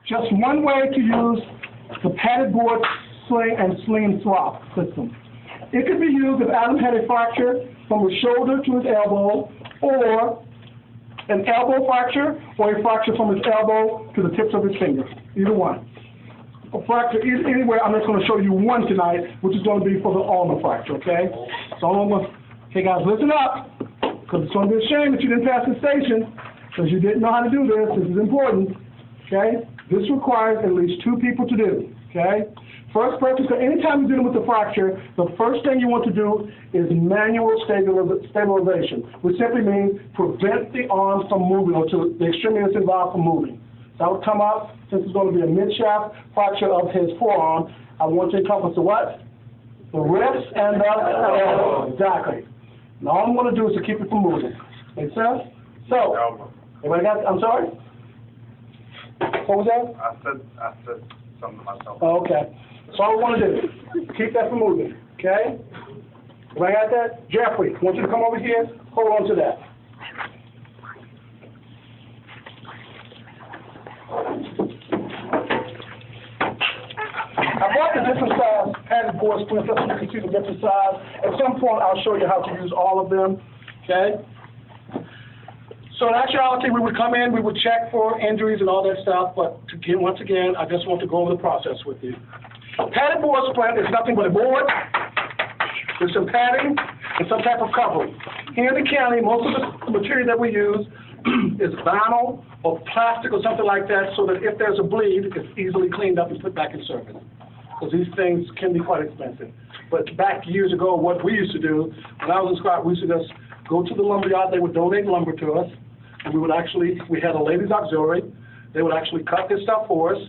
Just one way to use the padded board sling and sling and swap system. It could be used if Adam had a fracture from his shoulder to his elbow, or an elbow fracture, or a fracture from his elbow to the tips of his fingers. Either one. A fracture anywhere. I'm just going to show you one tonight, which is going to be for the ulnar fracture, okay? So I'm going to, hey guys, listen up, because it's going to be a shame that you didn't pass the station, because you didn't know how to do this. This is important, okay? This requires at least 2 people to do, okay? First purpose, anytime you're dealing with a fracture, the first thing you want to do is manual stabilization, which simply means prevent the arms from moving, or to the extremity that's involved from moving. So I would come up, since it's going to be a mid-shaft fracture of his forearm, I want to encompass the what? The wrist and the elbow. Exactly. Now all I'm going to do is to keep it from moving. Make sense? So, everybody got, I'm sorry? What was that? I said something to myself. Oh, okay. So all I want to do, keep that from moving, okay? Everybody got that? Jeffrey, I want you to come over here, hold on to that. I brought the different size padded board splints so you can see the different size. At some point, I'll show you how to use all of them, okay? So in actuality, we would come in, we would check for injuries and all that stuff, but once again, I just want to go over the process with you. Padded board splint is nothing but a board with some padding and some type of covering. Here in the county, most of the material that we use is vinyl or plastic or something like that, so that if there's a bleed, it's easily cleaned up and put back in service. Because these things can be quite expensive. But back years ago, what we used to do, when I was in Scott, we used to just go to the lumber yard, they would donate lumber to us, and we had a ladies' auxiliary. They would actually cut this stuff for us.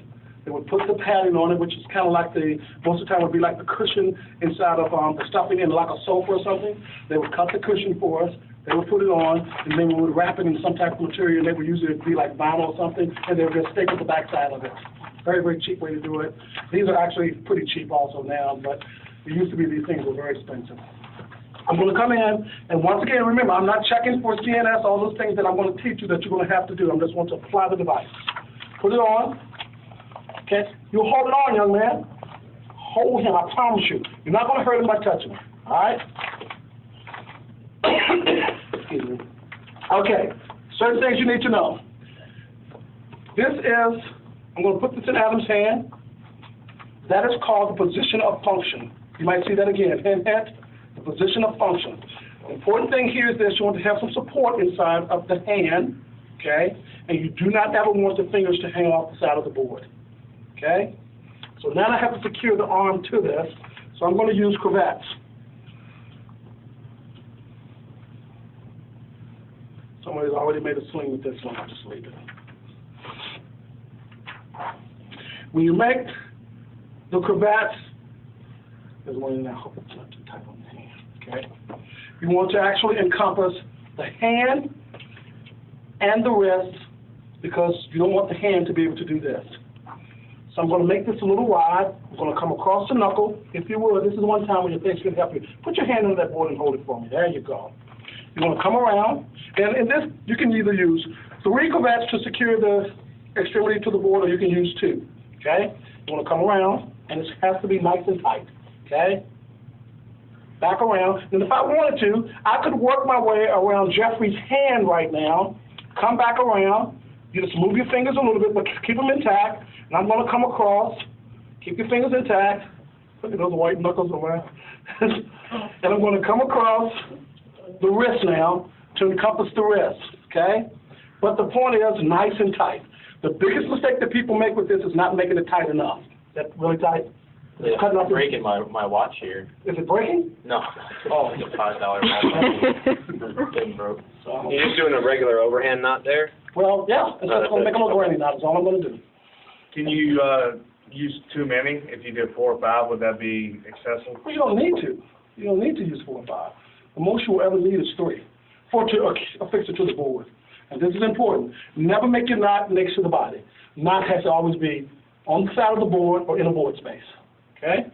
They would put the padding on it, which is kind of like most of the time would be like the cushion inside of the stuffing in like a sofa or something. They would cut the cushion for us. They would put it on, and then we would wrap it in some type of material, and they would usually be like vinyl or something, and they would just staple the backside of it. Very, very cheap way to do it. These are actually pretty cheap also now, but it used to be these things were very expensive. I'm going to come in, and once again, remember, I'm not checking for CNS, all those things that I'm going to teach you that you're going to have to do. I'm just going to apply the device. Put it on. Okay? You hold it on, young man. Hold him, I promise you. You're not going to hurt him by touching him. All right? Excuse me. Okay. Certain things you need to know. This is, I'm going to put this in Adam's hand. That is called the position of function. You might see that again. Hint, hint. The position of function. The important thing here is this: you want to have some support inside of the hand, okay? And you do not ever want the fingers to hang off the side of the board, okay? So now I have to secure the arm to this, so I'm going to use cravats. Somebody's already made a sling with this one. I'll just leave it. When you make the cravats, there's one in there. I hope it's not too tight on the hand. Okay? You want to actually encompass the hand and the wrist, because you don't want the hand to be able to do this. So I'm going to make this a little wide. I'm going to come across the knuckle. If you would, this is one time when your face can help you. Put your hand on that board and hold it for me. There you go. You want to come around, and in this, you can either use 3 cravats to secure the extremity to the board, or you can use 2. Okay? You want to come around, and it has to be nice and tight. Okay? Back around. And if I wanted to, I could work my way around Jeffrey's hand right now, come back around. You just move your fingers a little bit, but keep them intact. And I'm going to come across. Keep your fingers intact. Look at those white knuckles around. And I'm going to come across the wrist now to encompass the wrist. Okay? But the point is nice and tight. The biggest mistake that people make with this is not making it tight enough. Is that really tight? Yeah, I'm breaking my watch here. Is it breaking? No. Oh, it's a $5 watch. It broke. So, you're just doing a regular overhand knot there? Well, yeah. It's just going to make them a granny knot. That's all I'm going to do. Can you use too many? If you did 4 or 5, would that be excessive? Well, you don't need to. You don't need to use 4 or 5. The most you will ever need is 3 to affix it to the board. And this is important. Never make your knot next to the body. Knot has to always be on the side of the board or in a board space. Okay?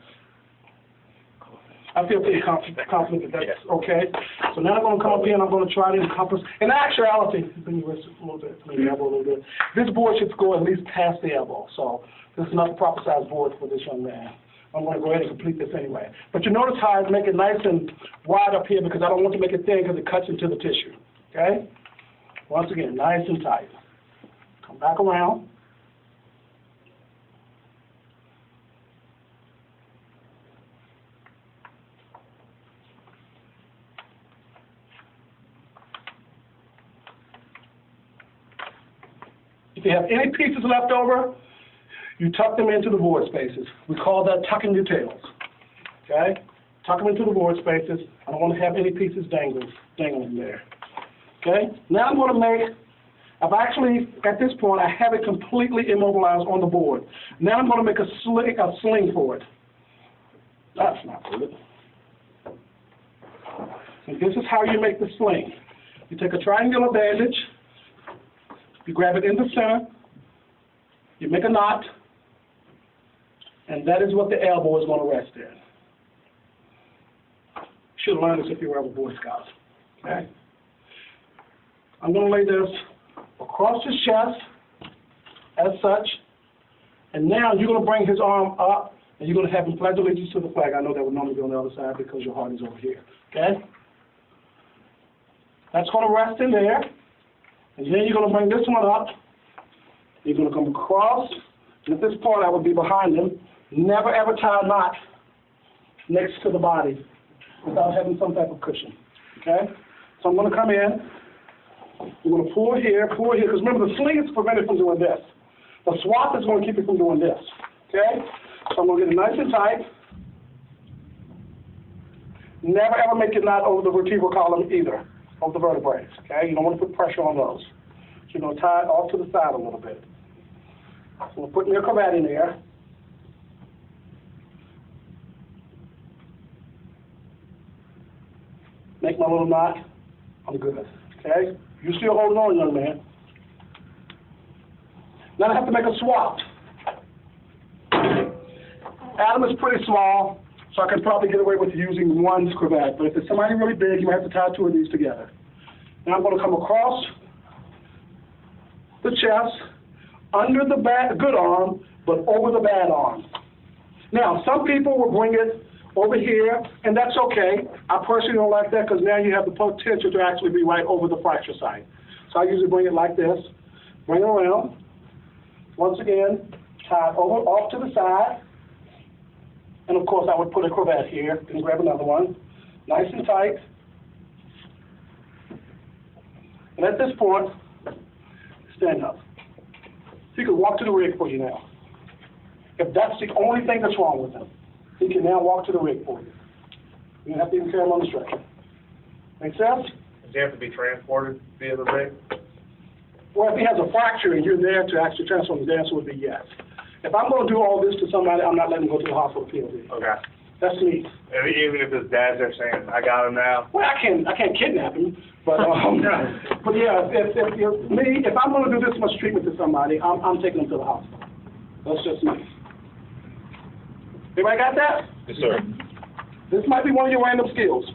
I feel pretty confident that that's okay. So now I'm going to come up here and I'm going to try to encompass. In actuality, bring your wrist a little bit, maybe elbow a little bit. This board should go at least past the elbow. So this is not the proper size board for this young man. I'm going to go ahead and complete this anyway. But you notice how I make it nice and wide up here because I don't want to make it thin because it cuts into the tissue. Okay? Once again, nice and tight. Come back around. If you have any pieces left over, you tuck them into the void spaces. We call that tucking your tails. Okay? Tuck them into the void spaces. I don't want to have any pieces dangling there. Okay? Now I'm going to make, I've actually, at this point, I have it completely immobilized on the board. Now I'm going to make a sling for it. That's not good. And this is how you make the sling. You take a triangular bandage, you grab it in the center, you make a knot, and that is what the elbow is going to rest in. You should have learned this if you were ever Boy Scouts. Okay? I'm going to lay this across his chest, as such, and now you're going to bring his arm up, and you're going to have him pledge allegiance to the flag. I know that would normally be on the other side because your heart is over here. Okay? That's going to rest in there, and then you're going to bring this one up. You're going to come across, and at this point I would be behind him. Never ever tie a knot next to the body without having some type of cushion. Okay? So I'm going to come in. We're going to pull here, because remember the sling is prevented from doing this. The swap is going to keep it from doing this. Okay? So I'm going to get it nice and tight. Never ever make a knot over the vertebral column either, over the vertebrae. Okay? You don't want to put pressure on those. So you're going to tie it off to the side a little bit. So we'll put your cravat in there. Make my little knot. I'm good. Okay? You're still holding on, young man. Now I have to make a swap. Adam is pretty small, so I can probably get away with using one cravat. But if it's somebody really big, you might have to tie two of these together. Now I'm going to come across the chest, under the good arm, but over the bad arm. Now, some people will bring it over here, and that's okay. I personally don't like that because now you have the potential to actually be right over the fracture site. So I usually bring it like this, bring it around. Once again, tie it over, off to the side. And of course, I would put a cravat here and grab another one, nice and tight. And at this point, stand up. He can walk to the rig for you now. If that's the only thing that's wrong with him, he can now walk to the rig for you. You don't have to even carry him on the stretcher. Make sense? Does he have to be transported via the rig? Well, if he has a fracture and you're there to actually transfer him, the answer would be yes. If I'm going to do all this to somebody, I'm not letting him go to the hospital POV. Okay. That's me. And even if his dad's there saying, I got him now? Well, I can't kidnap him, but but yeah, if I'm going to do this much treatment to somebody, I'm taking them to the hospital. That's just me. Everybody got that? Yes, sir. This might be one of your random skills.